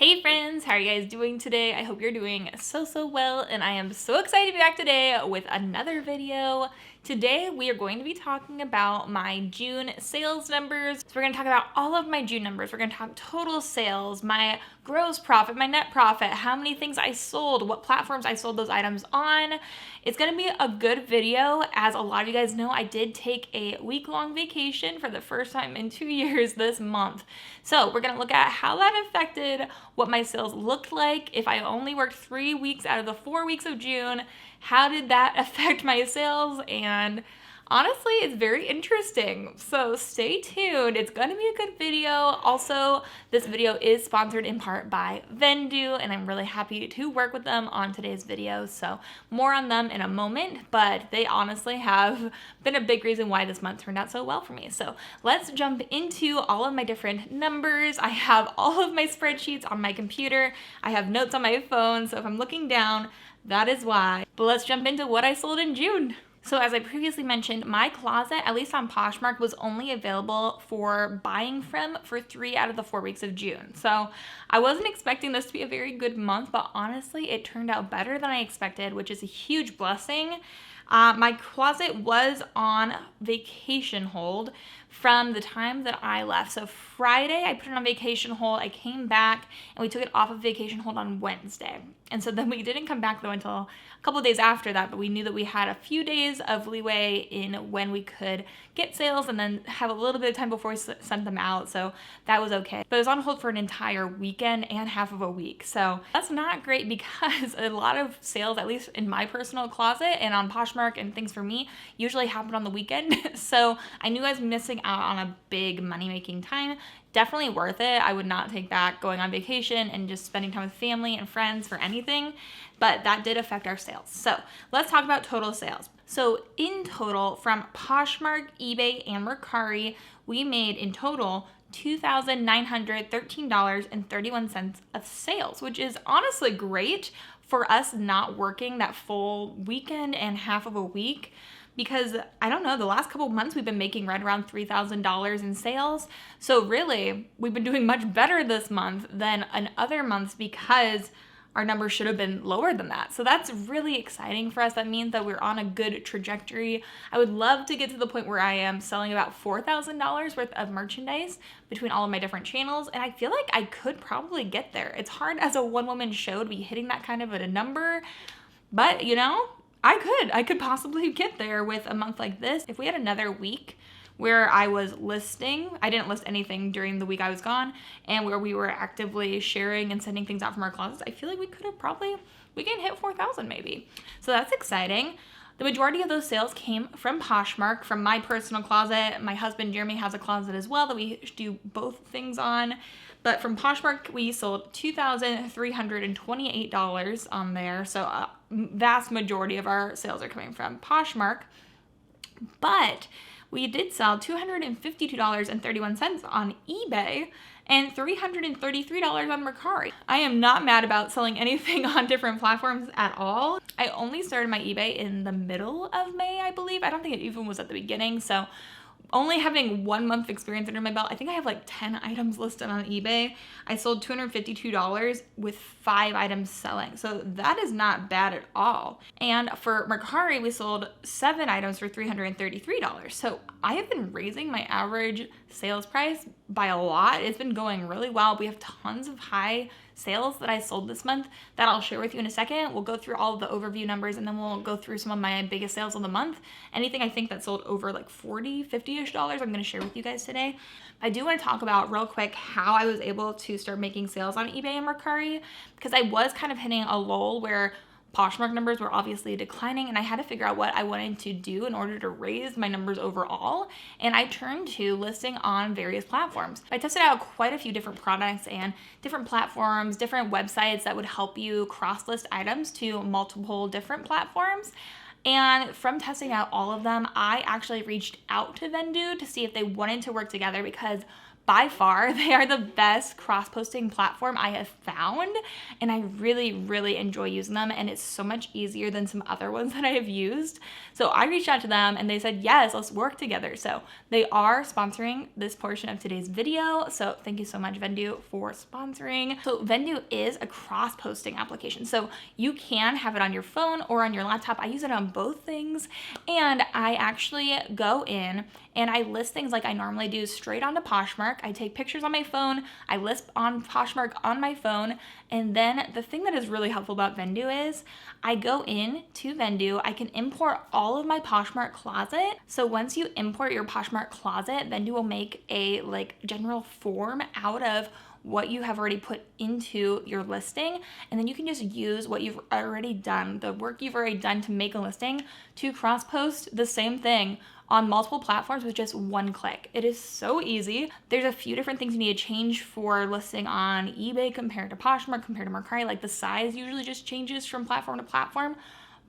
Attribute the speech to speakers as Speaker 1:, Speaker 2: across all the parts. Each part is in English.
Speaker 1: Hey friends, how are you guys doing today? I hope you're doing so well, and I am so excited to be back today with another video. Today we are going to be talking about my June sales numbers. So we're going to talk about all of my June numbers. We're going to talk total sales, my gross profit, my net profit, how many things I sold, what platforms I sold those items on. It's going to be a good video. As a lot of you guys know, I did take a week-long vacation for the first time in 2 years this month. So we're going to look at how that affected what my sales looked like. If I only worked 3 weeks out of the 4 weeks of June, how did that affect my sales? And honestly, it's very interesting. So stay tuned. It's going to be a good video. Also, this video is sponsored in part by Vendo, and I'm really happy to work with them on today's video. So more on them in a moment, but they honestly have been a big reason why this month turned out so well for me. So let's jump into all of my different numbers. I have all of my spreadsheets on my computer. I have notes on my phone. So if I'm looking down, that is why. But let's jump into what I sold in June. So as I previously mentioned, my closet, at least on Poshmark, was only available for buying from for 3 out of the 4 weeks of June. So I wasn't expecting this to be a very good month, but honestly, it turned out better than I expected, which is a huge blessing. My closet was on vacation hold from the time that I left. So Friday, I put it on vacation hold. I came back and we took it off of vacation hold on Wednesday. And so then we didn't come back though until a couple of days after that, but we knew that we had a few days of leeway in when we could get sales and then have a little bit of time before we sent them out. So that was okay. But it was on hold for an entire weekend and half of a week. So that's not great because a lot of sales, at least in my personal closet and on Poshmark and things for me, usually happen on the weekend. So I knew I was missing out on a big money-making time. Definitely worth it. I would not take back going on vacation and just spending time with family and friends for anything, but that did affect our sales. So let's talk about total sales. So in total, from Poshmark, eBay, and Mercari, we made in total $2,913.31 of sales, which is honestly great for us not working that full weekend and half of a week. Because I don't know, the last couple of months we've been making right around $3,000 in sales. So really, we've been doing much better this month than in other months because our numbers should have been lower than that. So that's really exciting for us. That means that we're on a good trajectory. I would love to get to the point where I am selling about $4,000 worth of merchandise between all of my different channels. And I feel like I could probably get there. It's hard as a one-woman show to be hitting that kind of a number, but you know, I could possibly get there with a month like this. If we had another week where I was listing, I didn't list anything during the week I was gone, and where we were actively sharing and sending things out from our closets, I feel like we could have we can hit 4,000 maybe. So that's exciting. The majority of those sales came from Poshmark, from my personal closet. My husband, Jeremy, has a closet as well that we do both things on. But from Poshmark, we sold $2,328 on there. So a vast majority of our sales are coming from Poshmark. But we did sell $252.31 on eBay and $333 on Mercari. I am not mad about selling anything on different platforms at all. I only started my eBay in the middle of May, I believe. I don't think it even was at the beginning. So only having 1 month experience under my belt, I think I have like 10 items listed on eBay. I sold $252 with 5 items selling. So that is not bad at all. And for Mercari, we sold 7 items for $333. So I have been raising my average sales price by a lot. It's been going really well. We have tons of high sales that I sold this month that I'll share with you in a second. We'll go through all of the overview numbers and then we'll go through some of my biggest sales of the month. Anything I think that sold over like $40, $50-ish, I'm going to share with you guys today. I do want to talk about real quick how I was able to start making sales on eBay and Mercari, because I was kind of hitting a lull where Poshmark numbers were obviously declining and I had to figure out what I wanted to do in order to raise my numbers overall. And I turned to listing on various platforms. I tested out quite a few different products and different platforms, different websites that would help you cross-list items to multiple different platforms. And from testing out all of them, I actually reached out to Vendo to see if they wanted to work together, because by far, they are the best cross-posting platform I have found, and I really, really enjoy using them, and it's so much easier than some other ones that I have used. So I reached out to them and they said, yes, let's work together. So they are sponsoring this portion of today's video. So thank you so much, Vendo, for sponsoring. So Vendo is a cross-posting application. So you can have it on your phone or on your laptop. I use it on both things, and I actually go in and I list things like I normally do straight onto Poshmark. I take pictures on my phone, I list on Poshmark on my phone, and then the thing that is really helpful about Vendo is I go in to Vendo, I can import all of my Poshmark closet. So once you import your Poshmark closet, Vendo will make a general form out of what you have already put into your listing, and then you can just use what you've already done, the work you've already done to make a listing, to cross-post the same thing on multiple platforms with just one click. It is so easy. There's a few different things you need to change for listing on eBay compared to Poshmark, compared to Mercari. Like the size usually just changes from platform to platform,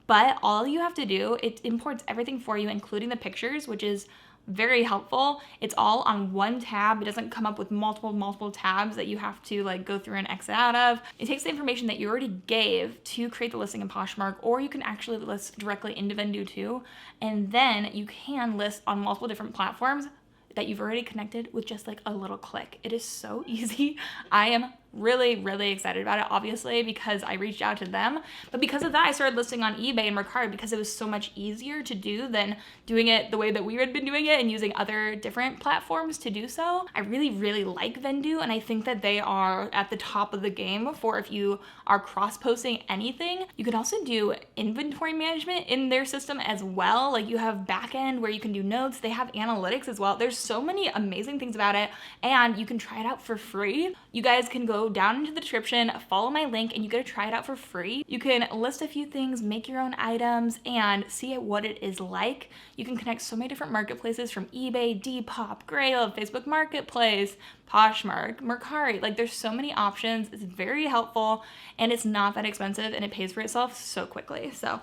Speaker 1: but all you have to do, it imports everything for you, including the pictures, which is very helpful. It's all on one tab. It doesn't come up with multiple tabs that you have to go through and exit out of. It takes the information that you already gave to create the listing in Poshmark, or you can actually list directly into Vendo too, and then you can list on multiple different platforms that you've already connected with just a little click. It is so easy. I am really, really excited about it, obviously, because I reached out to them. But because of that, I started listing on eBay and Mercari because it was so much easier to do than doing it the way that we had been doing it and using other different platforms to do so. I really, really like Vendo, and I think that they are at the top of the game for if you are cross-posting anything. You can also do inventory management in their system as well. You have backend where you can do notes. They have analytics as well. There's so many amazing things about it, and you can try it out for free. You guys can go down into the description, follow my link, and you get to try it out for free. You can list a few things, make your own items, and see what it is like. You can connect so many different marketplaces from eBay, Depop, Grail, Facebook Marketplace, Poshmark, Mercari. There's so many options. It's very helpful, and it's not that expensive, and it pays for itself so quickly. So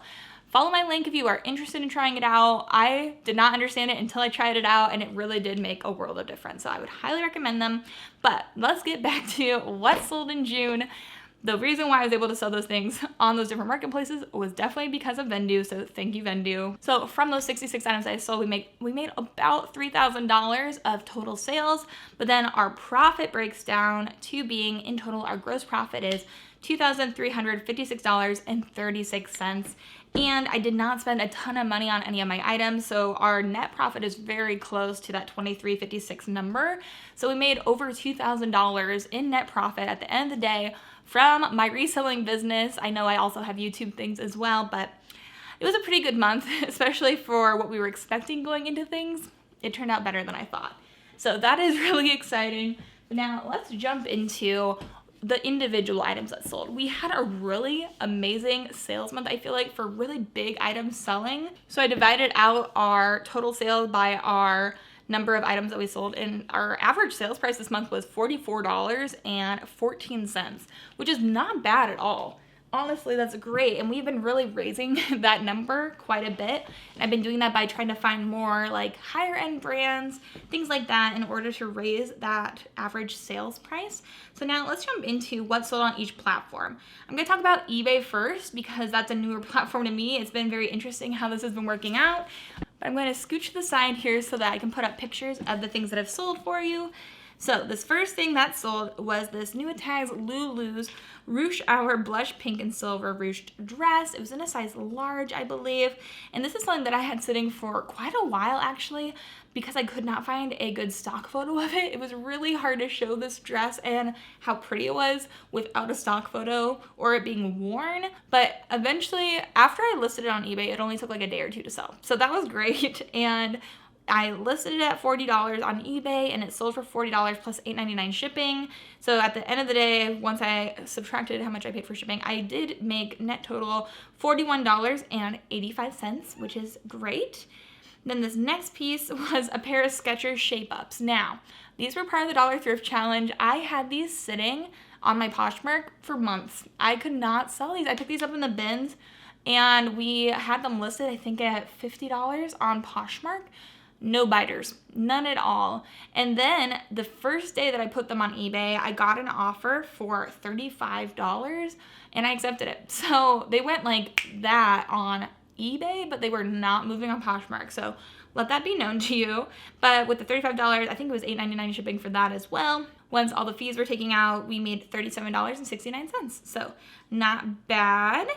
Speaker 1: follow my link if you are interested in trying it out. I did not understand it until I tried it out, and it really did make a world of difference. So I would highly recommend them. But let's get back to what sold in June. The reason why I was able to sell those things on those different marketplaces was definitely because of Vendo, so thank you, Vendo. So from those 66 items I sold, we made about $3,000 of total sales, but then our profit breaks down to being, in total, our gross profit is $2,356.36. And I did not spend a ton of money on any of my items, so our net profit is very close to that $2,356 number. So we made over $2,000 in net profit at the end of the day from my reselling business. I know I also have YouTube things as well, but it was a pretty good month, especially for what we were expecting going into things. It turned out better than I thought. So that is really exciting. Now let's jump into the individual items that sold. We had a really amazing sales month, I feel like, for really big items selling. So I divided out our total sales by our number of items that we sold, and our average sales price this month was $44.14, which is not bad at all. Honestly, that's great, and we've been really raising that number quite a bit, and I've been doing that by trying to find more higher end brands, things like that, in order to raise that average sales price. So now let's jump into what sold on each platform. I'm going to talk about eBay first because that's a newer platform to me. It's been very interesting how this has been working out, but I'm going to scooch to the side here so that I can put up pictures of the things that have sold for you. So this first thing that sold was this New Tags Lulu's Ruche Hour Blush Pink and Silver ruched dress. It was in a size large, I believe. And this is something that I had sitting for quite a while, actually, because I could not find a good stock photo of it. It was really hard to show this dress and how pretty it was without a stock photo or it being worn. But eventually, after I listed it on eBay, it only took a day or two to sell. So that was great. And I listed it at $40 on eBay, and it sold for $40 plus $8.99 shipping. So at the end of the day, once I subtracted how much I paid for shipping, I did make net total $41.85, which is great. Then this next piece was a pair of Skechers Shape Ups. Now, these were part of the Dollar Thrift Challenge. I had these sitting on my Poshmark for months. I could not sell these. I picked these up in the bins, and we had them listed, I think, at $50 on Poshmark. no biters, none at all. And then the first day that I put them on eBay, I got an offer for $35 and I accepted it. So they went like that on eBay, but they were not moving on Poshmark. So let that be known to you. But with the $35, I think it was $8.99 shipping for that as well. Once all the fees were taken out, we made $37.69. So not bad.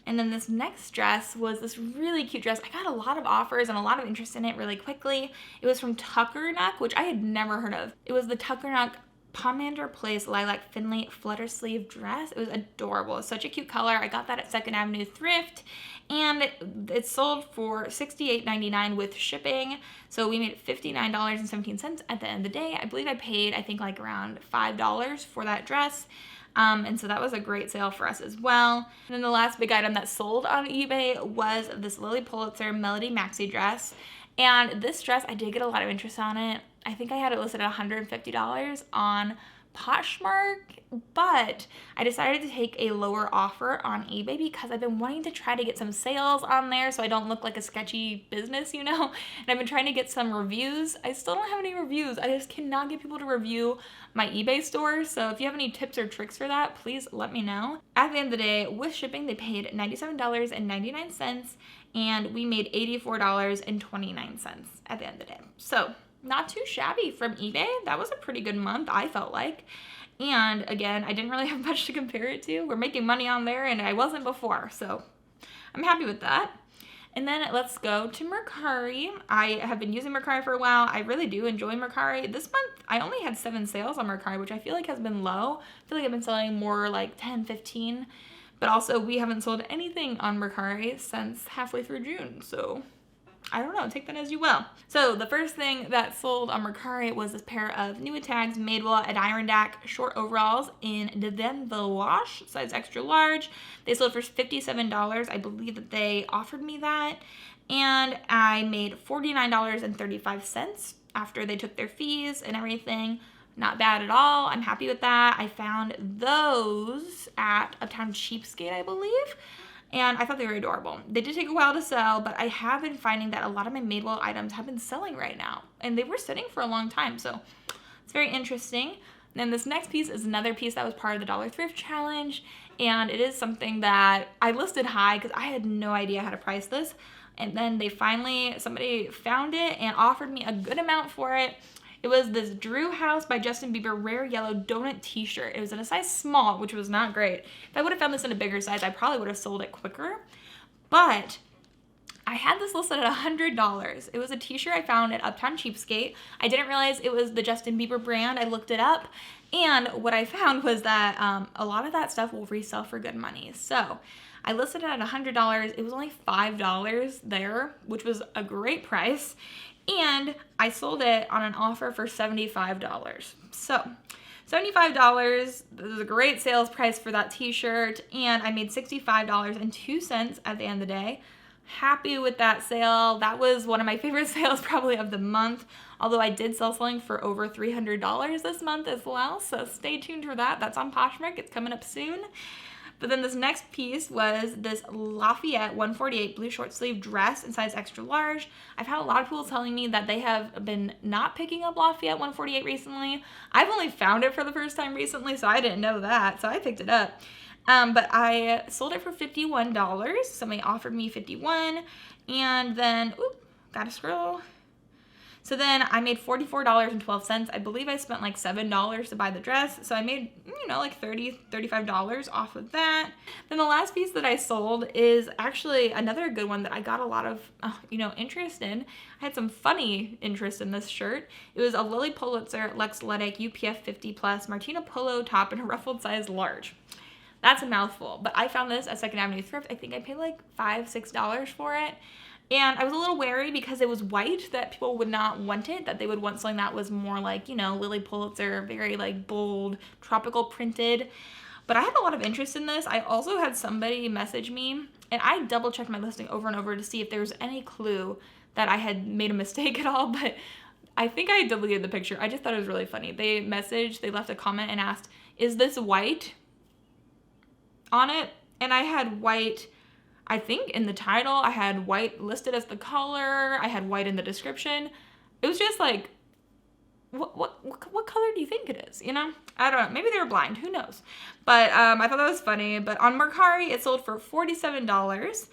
Speaker 1: And then this next dress was this really cute dress. I got a lot of offers and a lot of interest in it really quickly. It was from Tuckernuck, which I had never heard of. It was the Tuckernuck Pomander Place Lilac Finley Flutter Sleeve dress. It was adorable. It's such a cute color. I got that at 2nd Avenue Thrift, and it sold for $68.99 with shipping. So we made $59.17 at the end of the day. I believe I paid, I think, like around $5 for that dress. And so that was a great sale for us as well. And then the last big item that sold on eBay was this Lily Pulitzer Melody Maxi dress. And this dress, I did get a lot of interest on it. I think I had it listed at $150 on Poshmark, but I decided to take a lower offer on eBay because I've been wanting to try to get some sales on there so I don't look like a sketchy business, you know? And I've been trying to get some reviews. I still don't have any reviews. I just cannot get people to review my eBay store. So if you have any tips or tricks for that, please let me know. At the end of the day, with shipping, they paid $97.99 and we made $84.29 at the end of the day. So not too shabby from eBay. That was a pretty good month, I felt like. And again, I didn't really have much to compare it to. We're making money on there and I wasn't before, so I'm happy with that. And then let's go to Mercari. I have been using Mercari for a while. I really do enjoy Mercari. This month, I only had 7 sales on Mercari, which I feel like has been low. I feel like I've been selling more like 10, 15. But also, we haven't sold anything on Mercari since halfway through June, so I don't know, take that as you will. So the first thing that sold on Mercari was this pair of New Tags Madewell Adirondack short overalls in the Vendo wash, size extra large. They sold for $57. I believe that they offered me that. And I made $49.35 after they took their fees and everything. Not bad at all. I'm happy with that. I found those at Uptown Cheapskate, I believe. And I thought they were adorable. They did take a while to sell, but I have been finding that a lot of my Madewell items have been selling right now. And they were sitting for a long time, so it's very interesting. And then this next piece is another piece that was part of the Dollar Thrift Challenge. And it is something that I listed high because I had no idea how to price this. And then somebody found it and offered me a good amount for it. It was this Drew House by Justin Bieber Rare Yellow Donut t-shirt. It was in a size small, which was not great. If I would have found this in a bigger size, I probably would have sold it quicker. But I had this listed at $100. It was a t-shirt I found at Uptown Cheapskate. I didn't realize it was the Justin Bieber brand. I looked it up. And what I found was that a lot of that stuff will resell for good money. So I listed it at $100. It was only $5 there, which was a great price. And I sold it on an offer for $75. So $75, this is a great sales price for that t-shirt, and I made $65.02 at the end of the day. Happy with that sale. That was one of my favorite sales probably of the month, although I did sell something for over $300 this month as well, so stay tuned for that. That's on Poshmark. It's coming up soon. But then this next piece was this Lafayette 148 blue short sleeve dress in size extra large. I've had a lot of people telling me that they have been not picking up Lafayette 148 recently. I've only found it for the first time recently, so I didn't know that, so I picked it up. But I sold it for $51. Somebody offered me $51, and then, gotta scroll. So then I made $44.12. I believe I spent like $7 to buy the dress. So I made, like $30, $35 off of that. Then the last piece that I sold is actually another good one that I got a lot of, interest in. I had some funny interest in this shirt. It was a Lily Pulitzer Lex Letic UPF 50 Plus Martina Polo top in a ruffled size large. That's a mouthful, but I found this at 2nd Avenue Thrift. I think I paid like $5, $6 for it. And I was a little wary because it was white that people would not want it, that they would want something that was more like, Lily Pulitzer, very like bold, tropical printed. But I had a lot of interest in this. I also had somebody message me, and I double checked my listing over and over to see if there was any clue that I had made a mistake at all, but I think I deleted the picture. I just thought it was really funny. They left a comment and asked, "Is this white?" on it. And I had white, I think in the title, I had white listed as the color. I had white in the description. It was just like, what color do you think it is? You know, I don't know. Maybe they were blind. Who knows? But I thought that was funny. But on Mercari, it sold for $47.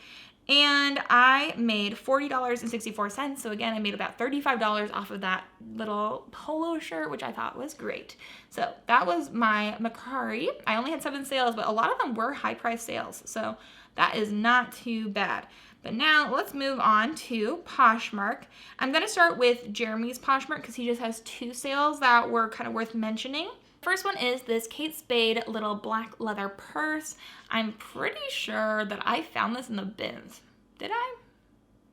Speaker 1: And I made $40.64. So again, I made about $35 off of that little polo shirt, which I thought was great. So that was my Mercari. I only had 7 sales, but a lot of them were high price sales. So that is not too bad. But now let's move on to Poshmark. I'm going to start with Jeremy's Poshmark because he just has 2 sales that were kind of worth mentioning. First one is this Kate Spade little black leather purse. I'm pretty sure that I found this in the bins. Did I?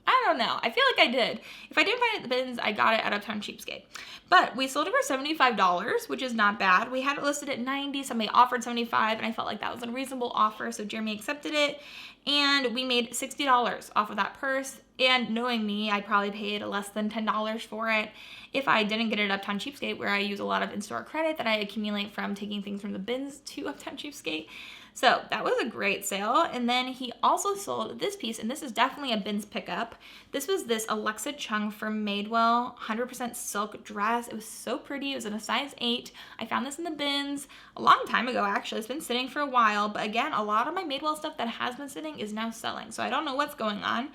Speaker 1: I don't know. I feel like I did. If I didn't find it in the bins, I got it at Uptown Cheapskate. But we sold it for $75, which is not bad. We had it listed at $90. Somebody offered $75, and I felt like that was a reasonable offer, so Jeremy accepted it. And we made $60 off of that purse. And knowing me, I probably paid less than $10 for it if I didn't get it at Uptown Cheapskate, where I use a lot of in-store credit that I accumulate from taking things from the bins to Uptown Cheapskate. So that was a great sale. And then he also sold this piece, and this is definitely a bins pickup. This was this Alexa Chung from Madewell 100% silk dress. It was so pretty. It was in a size 8. I found this in the bins a long time ago, actually. It's been sitting for a while. But again, a lot of my Madewell stuff that has been sitting is now selling. So I don't know what's going on.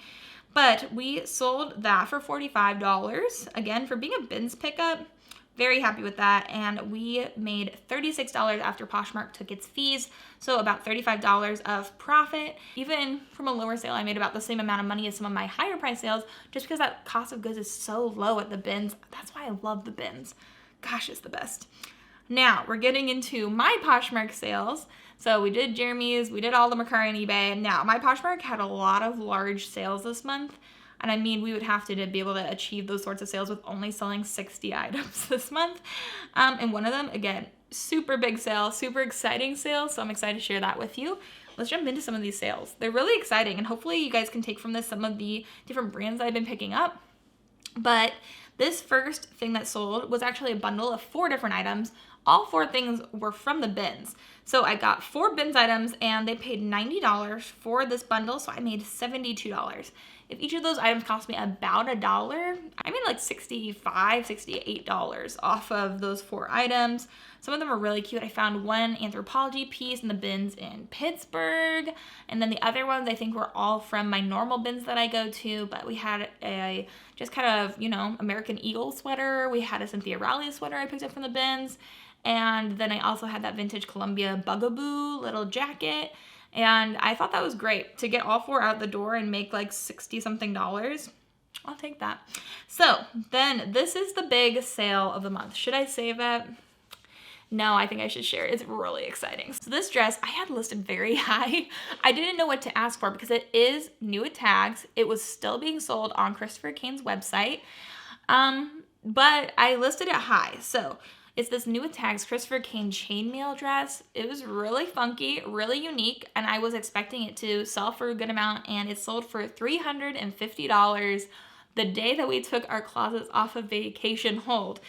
Speaker 1: But we sold that for $45. Again, for being a bins pickup, very happy with that. And we made $36 after Poshmark took its fees. So about $35 of profit. Even from a lower sale, I made about the same amount of money as some of my higher price sales, just because that cost of goods is so low at the bins. That's why I love the bins. Gosh, it's the best. Now we're getting into my Poshmark sales. So we did Jeremy's, we did all the Mercari and eBay. Now my Poshmark had a lot of large sales this month. And I mean, we would have to be able to achieve those sorts of sales with only selling 60 items this month. And one of them, again, super big sale, super exciting sale. So I'm excited to share that with you. Let's jump into some of these sales. They're really exciting. And hopefully you guys can take from this some of the different brands I've been picking up. But this first thing that sold was actually a bundle of 4 different items. All 4 things were from the bins. So I got 4 bins items and they paid $90 for this bundle. So I made $72. If each of those items cost me about $1, I made like $65, $68 off of those 4 items. Some of them are really cute. I found one Anthropologie piece in the bins in Pittsburgh. And then the other ones I think were all from my normal bins that I go to. But we had a just kind of, you know, American Eagle sweater. We had a Cynthia Rowley sweater I picked up from the bins. And then I also had that vintage Columbia Bugaboo little jacket. And I thought that was great to get all 4 out the door and make like 60 something dollars. I'll take that. So then this is the big sale of the month. Should I save it? No, I think I should share it. It's really exciting. So this dress I had listed very high. I didn't know what to ask for because it is new at tags. It was still being sold on Christopher Kane's website. But I listed it high. So it's this new at tags Christopher Kane chainmail dress. It was really funky, really unique, and I was expecting it to sell for a good amount, and it sold for $350 the day that we took our closets off of vacation hold.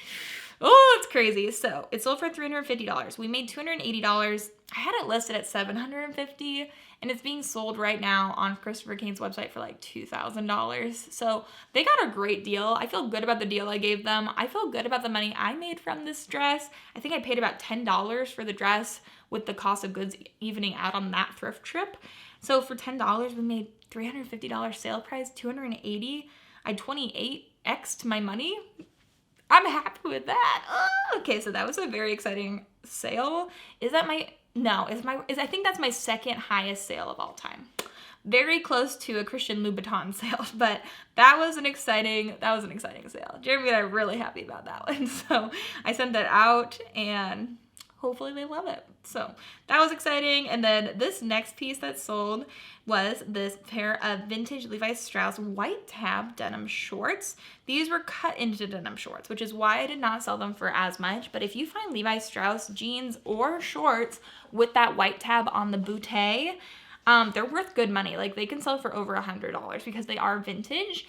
Speaker 1: Oh, it's crazy. So it sold for $350. We made $280. I had it listed at $750, and it's being sold right now on Christopher Kane's website for like $2,000. So they got a great deal. I feel good about the deal I gave them. I feel good about the money I made from this dress. I think I paid about $10 for the dress with the cost of goods evening out on that thrift trip. So for $10, we made $350 sale price, $280. I 28x'd my money. I'm happy with that. Oh, okay, so that was a very exciting sale. Is that my... No, I think that's my second highest sale of all time. Very close to a Christian Louboutin sale, but that was an exciting sale. Jeremy and I are really happy about that one. So I sent that out and hopefully they love it. So that was exciting. And then this next piece that sold was this pair of vintage Levi Strauss white tab denim shorts. These were cut into denim shorts, which is why I did not sell them for as much. But if you find Levi Strauss jeans or shorts with that white tab on the bootay, they're worth good money. Like they can sell for over $100 because they are vintage.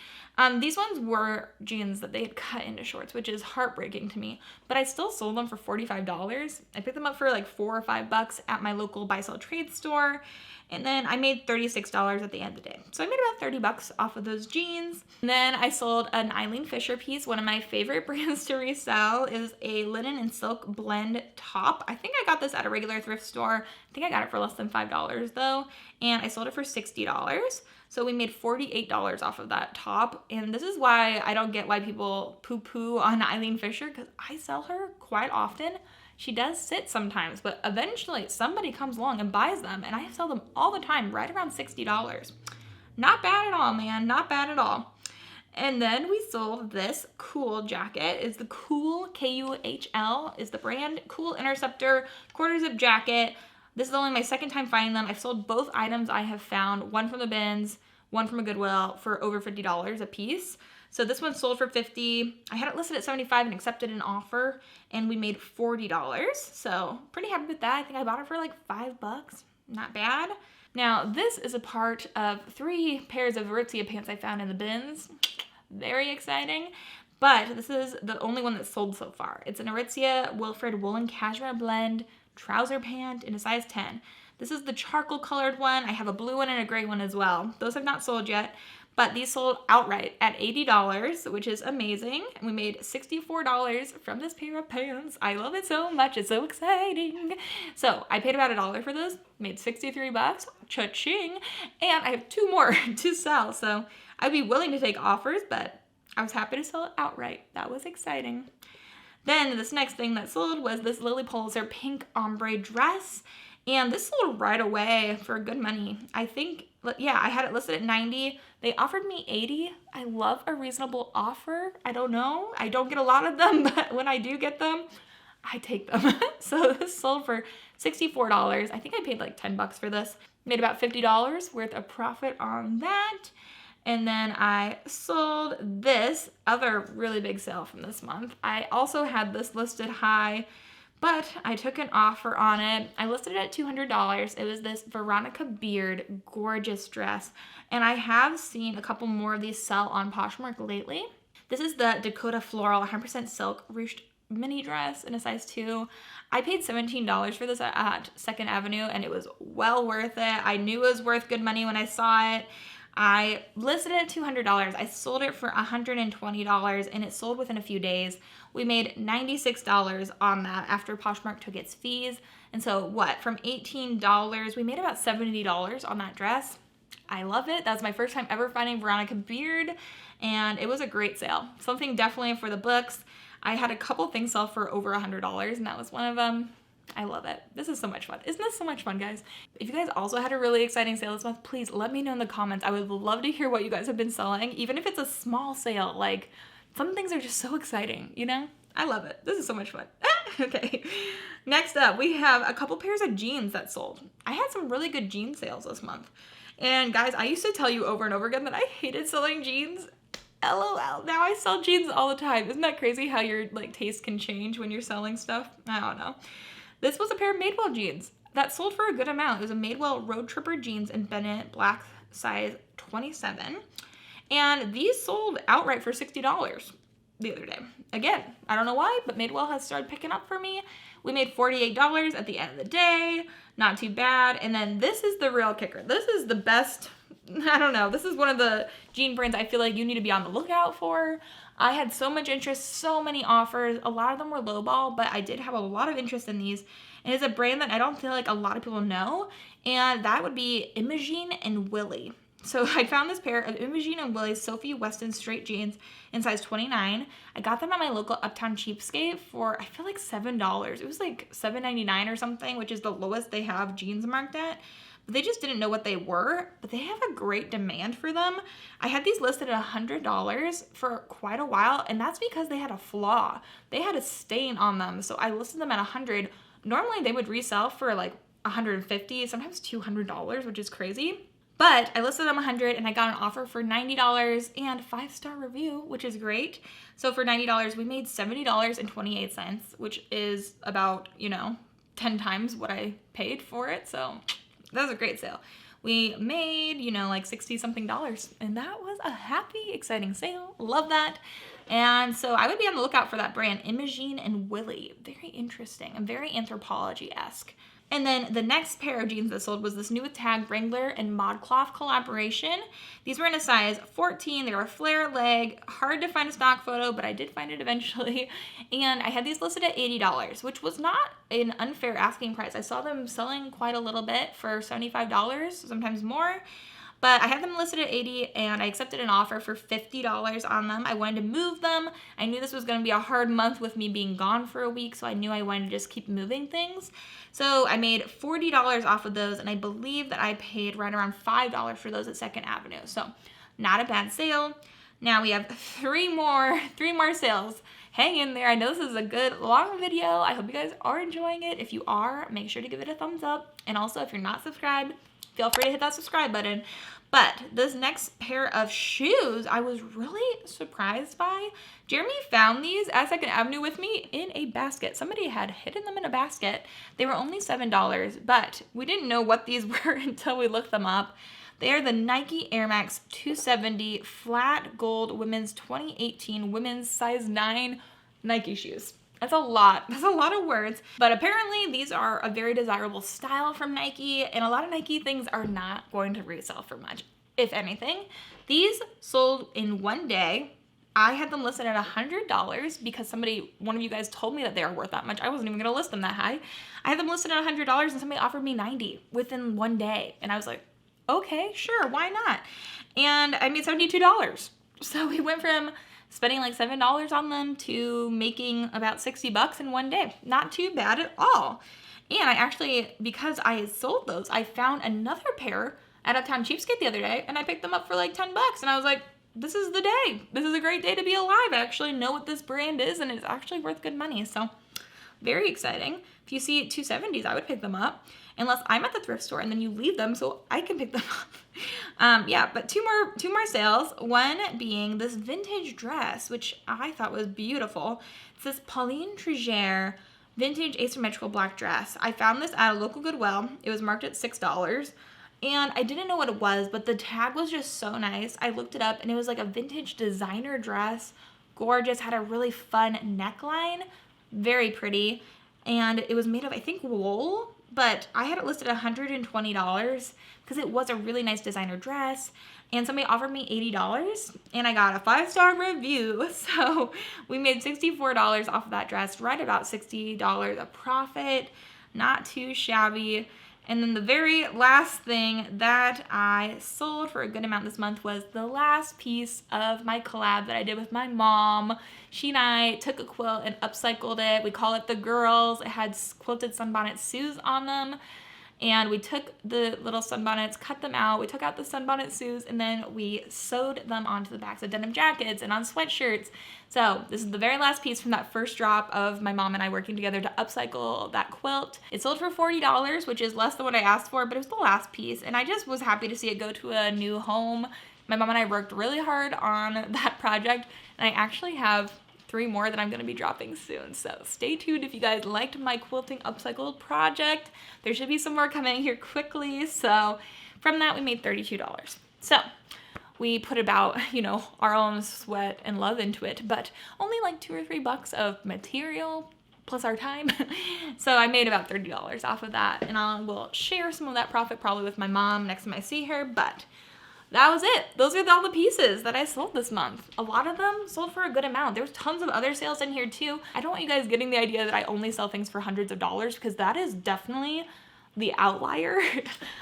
Speaker 1: These ones were jeans that they had cut into shorts, which is heartbreaking to me, but I still sold them for $45. I picked them up for like $4 or $5 at my local buy-sell trade store, and then I made $36 at the end of the day. So I made about $30 off of those jeans. And then I sold an Eileen Fisher piece. One of my favorite brands to resell is a linen and silk blend top. I think I got this at a regular thrift store. I think I got it for less than $5 though, and I sold it for $60. So we made $48 off of that top. And this is why I don't get why people poo-poo on Eileen Fisher, because I sell her quite often. She does sit sometimes, but eventually somebody comes along and buys them, and I sell them all the time, right around $60. Not bad at all, man. Not bad at all. And then we sold this cool jacket. It's the Cool, K-U-H-L is the brand. Cool Interceptor quarter zip jacket. This is only my second time finding them. I've sold both items I have found, one from the bins, one from a Goodwill, for over $50 a piece. So this one sold for $50. I had it listed at $75 and accepted an offer, and we made $40. So pretty happy with that. I think I bought it for like $5. Not bad. Now this is a part of 3 pairs of Aritzia pants I found in the bins. Very exciting. But this is the only one that's sold so far. It's an Aritzia Wilfred Woolen Cashmere Blend trouser pant in a size 10. This is the charcoal colored one. I have a blue one and a gray one as well. Those have not sold yet, but these sold outright at $80, which is amazing. And we made $64 from this pair of pants. I love it so much. It's so exciting. So I paid about $1 for this, made $63, cha-ching. And I have 2 more to sell. So I'd be willing to take offers, but I was happy to sell it outright. That was exciting. Then this next thing that sold was this Lily Pulitzer pink ombre dress. And this sold right away for good money. I think, yeah, I had it listed at $90. They offered me $80. I love a reasonable offer. I don't know. I don't get a lot of them, but when I do get them, I take them. So this sold for $64. I think I paid like $10 for this. Made about $50 worth of profit on that. And then I sold this other really big sale from this month. I also had this listed high, but I took an offer on it. I listed it at $200. It was this Veronica Beard gorgeous dress. And I have seen a couple more of these sell on Poshmark lately. This is the Dakota Floral 100% silk ruched mini dress in a size 2. I paid $17 for this at 2nd Avenue, and it was well worth it. I knew it was worth good money when I saw it. I listed it at $200. I sold it for $120, and it sold within a few days. We made $96 on that after Poshmark took its fees. And so what, from $18, we made about $70 on that dress. I love it. That was my first time ever finding Veronica Beard, and it was a great sale. Something definitely for the books. I had a couple things sell for over $100, and that was one of them. I love it. This is so much fun. Isn't this so much fun, guys? If you guys also had a really exciting sale this month, please let me know in the comments. I would love to hear what you guys have been selling, even if it's a small sale. Like, some things are just so exciting, you know? I love it. This is so much fun. Okay. Next up, we have a couple pairs of jeans that sold. I had some really good jean sales this month. And guys, I used to tell you over and over again that I hated selling jeans. LOL. Now I sell jeans all the time. Isn't that crazy how your like taste can change when you're selling stuff? I don't know. This was a pair of Madewell jeans that sold for a good amount. It was a Madewell Road Tripper jeans in Bennett black size 27. And these sold outright for $60 the other day. Again, I don't know why, but Madewell has started picking up for me. We made $48 at the end of the day. Not too bad. And then this is the real kicker. This is the best, I don't know. This is one of the jean brands I feel like you need to be on the lookout for. I had so much interest, so many offers. A lot of them were lowball, but I did have a lot of interest in these. And it's a brand that I don't feel like a lot of people know, and that would be Imogene and Willie. So I found this pair of Imogene and Willie's Sophie Weston straight jeans in size 29. I got them at my local Uptown Cheapskate for, I feel like $7. It was like $7.99 or something, which is the lowest they have jeans marked at. But they just didn't know what they were, but they have a great demand for them. I had these listed at $100 for quite a while, and that's because they had a flaw. They had a stain on them, so I listed them at $100. Normally they would resell for like $150, sometimes $200, which is crazy. But I listed them $100 and I got an offer for $90 and 5-star review, which is great. So for $90, we made $70.28, which is about, 10 times what I paid for it. So that was a great sale. we made, you know, like 60 something dollars. And that was a happy, exciting sale. Love that. And so I would be on the lookout for that brand, Imogene and Willie. Very interesting and very Anthropologie-esque. And then the next pair of jeans that sold was this new Tag Wrangler and ModCloth collaboration. These were in a size 14. They were flare leg. Hard to find a stock photo, but I did find it eventually. And I had these listed at $80, which was not an unfair asking price. I saw them selling quite a little bit for $75, sometimes more. But I had them listed at $80 and I accepted an offer for $50 on them. I wanted to move them. I knew this was going to be a hard month with me being gone for a week, so I knew I wanted to just keep moving things. So I made $40 off of those, and I believe that I paid right around $5 for those at 2nd Avenue. So not a bad sale. Now we have three more sales. Hang in there. I know this is a good long video. I hope you guys are enjoying it. If you are, make sure to give it a thumbs up. And also, if you're not subscribed, feel free to hit that subscribe button. But this next pair of shoes, I was really surprised by. Jeremy found these at 2nd Avenue with me in a basket. Somebody had hidden them in a basket. They were only $7, but we didn't know what these were until we looked them up. They are the Nike Air Max 270 flat gold women's 2018 women's size 9 Nike shoes. That's a lot. That's a lot of words. But apparently these are a very desirable style from Nike, and a lot of Nike things are not going to resell for much, if anything. These sold in one day. I had them listed at $100 because one of you guys told me that they are worth that much. I wasn't even going to list them that high. I had them listed at $100 and somebody offered me $90 within one day. And I was like, okay, sure, why not? And I made $72. So we went from spending like $7 on them to making about $60 in one day. Not too bad at all. And I actually, because I had sold those, I found another pair at Uptown Cheapskate the other day, and I picked them up for like $10. And I was like, this is the day. This is a great day to be alive. I actually know what this brand is, and it's actually worth good money. So very exciting. If you see 270s, I would pick them up. Unless I'm at the thrift store and then you leave them so I can pick them up. Yeah, but two more sales. One being this vintage dress, which I thought was beautiful. It's this Pauline Trigère vintage asymmetrical black dress. I found this at a local Goodwill. It was marked at $6. And I didn't know what it was, but the tag was just so nice. I looked it up and it was like a vintage designer dress. Gorgeous, had a really fun neckline. Very pretty. And it was made of, I think, wool. But I had it listed at $120 because it was a really nice designer dress. And somebody offered me $80 and I got a 5-star review. So we made $64 off of that dress, right about $60 a profit. Not too shabby. And then the very last thing that I sold for a good amount this month was the last piece of my collab that I did with my mom. She and I took a quilt and upcycled it. We call it The Girls. It had quilted sunbonnet Sues on them. And we took the little sunbonnets, cut them out. We took out the sunbonnet Sues, and then we sewed them onto the backs of denim jackets and on sweatshirts. So this is the very last piece from that first drop of my mom and I working together to upcycle that quilt. It sold for $40, which is less than what I asked for, but it was the last piece. And I just was happy to see it go to a new home. My mom and I worked really hard on that project, and I actually have 3 more that I'm going to be dropping soon. So stay tuned if you guys liked my quilting upcycled project. There should be some more coming here quickly. So from that, we made $32. So we put about, our own sweat and love into it, but only like $2 or $3 of material plus our time. So I made about $30 off of that, and I will share some of that profit probably with my mom next time I see her, but that was it. Those are all the pieces that I sold this month. A lot of them sold for a good amount. There's tons of other sales in here too. I don't want you guys getting the idea that I only sell things for hundreds of dollars, because that is definitely the outlier.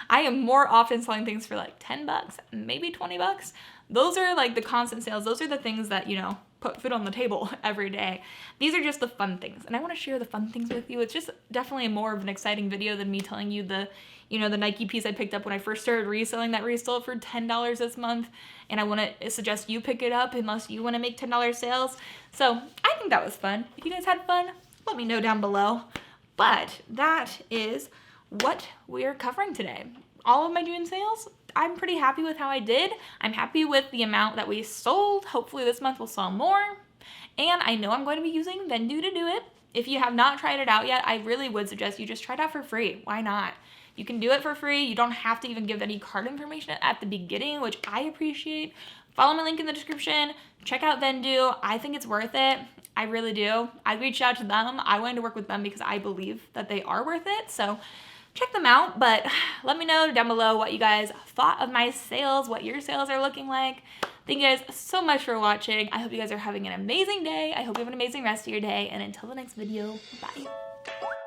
Speaker 1: I am more often selling things for like $10, maybe $20. Those are like the constant sales. Those are the things that, put food on the table every day. These are just the fun things, and I want to share the fun things with you. It's just definitely more of an exciting video than me telling you the Nike piece I picked up when I first started reselling that resold for $10 this month, and I want to suggest you pick it up unless you want to make $10 sales. So I think that was fun. If you guys had fun, let me know down below. But that is what we're covering today. All of my June sales, I'm pretty happy with how I did. I'm happy with the amount that we sold. Hopefully this month we'll sell more. And I know I'm going to be using Vendo to do it. If you have not tried it out yet, I really would suggest you just try it out for free. Why not? You can do it for free. You don't have to even give any card information at the beginning, which I appreciate. Follow my link in the description. Check out Vendo. I think it's worth it. I really do. I reached out to them. I wanted to work with them because I believe that they are worth it. So check them out, but let me know down below what you guys thought of my sales, what your sales are looking like. Thank you guys so much for watching. I hope you guys are having an amazing day. I hope you have an amazing rest of your day. And until the next video, bye.